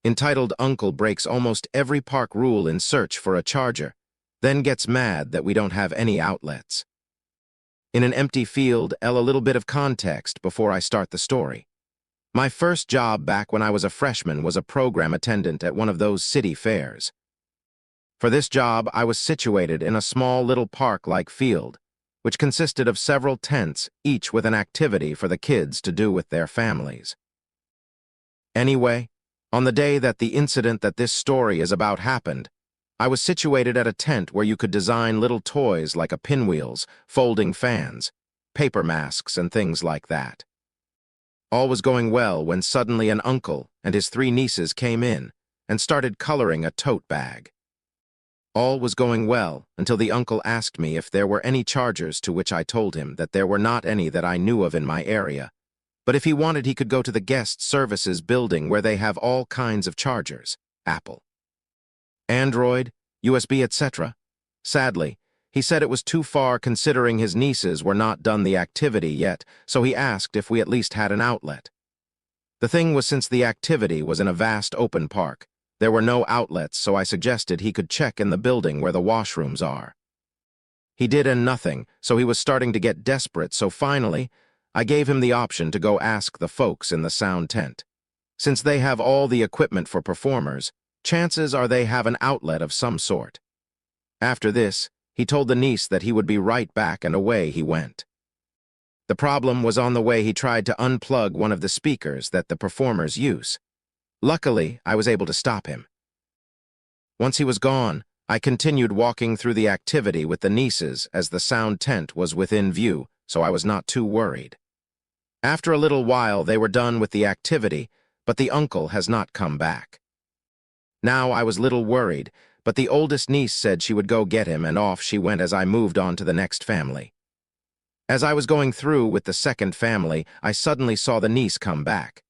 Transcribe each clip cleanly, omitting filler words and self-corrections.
Entitled Uncle breaks almost every park rule in search for a charger, then gets mad that we don't have any outlets. In an empty field, a little bit of context before I start the story. My first job back when I was a freshman was a program attendant at one of those city fairs. For this job, I was situated in a small little park-like field, which consisted of several tents, each with an activity for the kids to do with their families. Anyway, on the day that the incident that this story is about happened, I was situated at a tent where you could design little toys like a pinwheels, folding fans, paper masks, and things like that. All was going well when suddenly an uncle and his 3 nieces came in and started coloring a tote bag. All was going well until the uncle asked me if there were any chargers, to which I told him that there were not any that I knew of in my area, but if he wanted he could go to the guest services building where they have all kinds of chargers, Apple, Android, USB, etc. Sadly, he said it was too far considering his nieces were not done the activity yet, so he asked if we at least had an outlet. The thing was, since the activity was in a vast open park, there were no outlets, so I suggested he could check in the building where the washrooms are. He did, and nothing, so he was starting to get desperate, so finally, I gave him the option to go ask the folks in the sound tent. Since they have all the equipment for performers, chances are they have an outlet of some sort. After this, he told the niece that he would be right back, and away he went. The problem was on the way he tried to unplug one of the speakers that the performers use. Luckily, I was able to stop him. Once he was gone, I continued walking through the activity with the nieces as the sound tent was within view, so I was not too worried. After a little while, they were done with the activity, but the uncle has not come back. Now I was little worried, but the oldest niece said she would go get him, and off she went as I moved on to the next family. As I was going through with the second family, I suddenly saw the niece come back.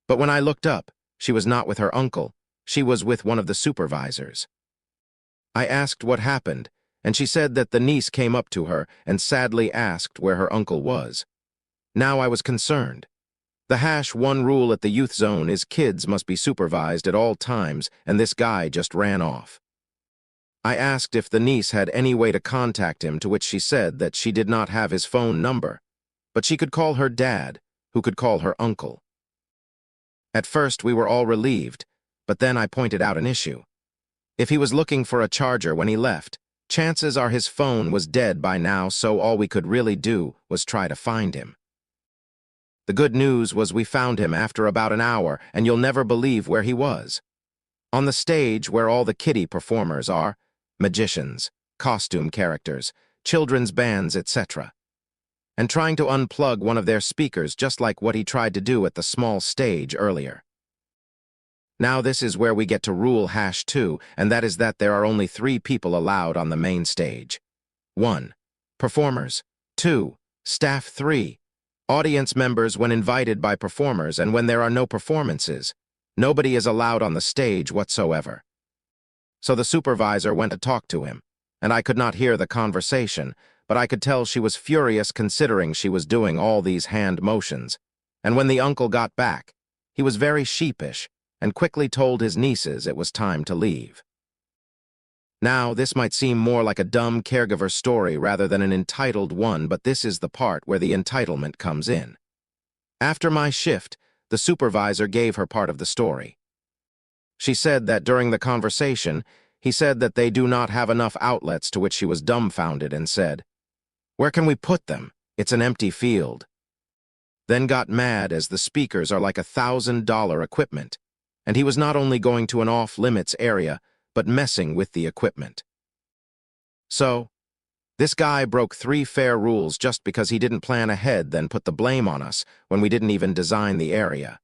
But when I looked up, she was not with her uncle, she was with one of the supervisors. I asked what happened, and she said that the niece came up to her and sadly asked where her uncle was. Now I was concerned. The #1 rule at the youth zone is kids must be supervised at all times, and this guy just ran off. I asked if the niece had any way to contact him, to which she said that she did not have his phone number, but she could call her dad, who could call her uncle. At first we were all relieved, but then I pointed out an issue. If he was looking for a charger when he left, chances are his phone was dead by now, so all we could really do was try to find him. The good news was we found him after about an hour, and you'll never believe where he was. On the stage where all the kiddie performers are, magicians, costume characters, children's bands, etc., and trying to unplug one of their speakers, just like what he tried to do at the small stage earlier. Now this is where we get to rule #2, and that is that there are only 3 people allowed on the main stage. 1. Performers. 2. Staff. 3. Audience members when invited by performers, and when there are no performances, nobody is allowed on the stage whatsoever. So the supervisor went to talk to him, and I could not hear the conversation, but I could tell she was furious considering she was doing all these hand motions, and when the uncle got back, he was very sheepish and quickly told his nieces it was time to leave. Now, this might seem more like a dumb caregiver story rather than an entitled one, but this is the part where the entitlement comes in. After my shift, the supervisor gave her part of the story. She said that during the conversation, he said that they do not have enough outlets, to which she was dumbfounded and said, "Where can we put them? It's an empty field." Then got mad as the speakers are like $1,000 equipment, and he was not only going to an off-limits area, but messing with the equipment. So, this guy broke 3 fair rules just because he didn't plan ahead, then put the blame on us when we didn't even design the area.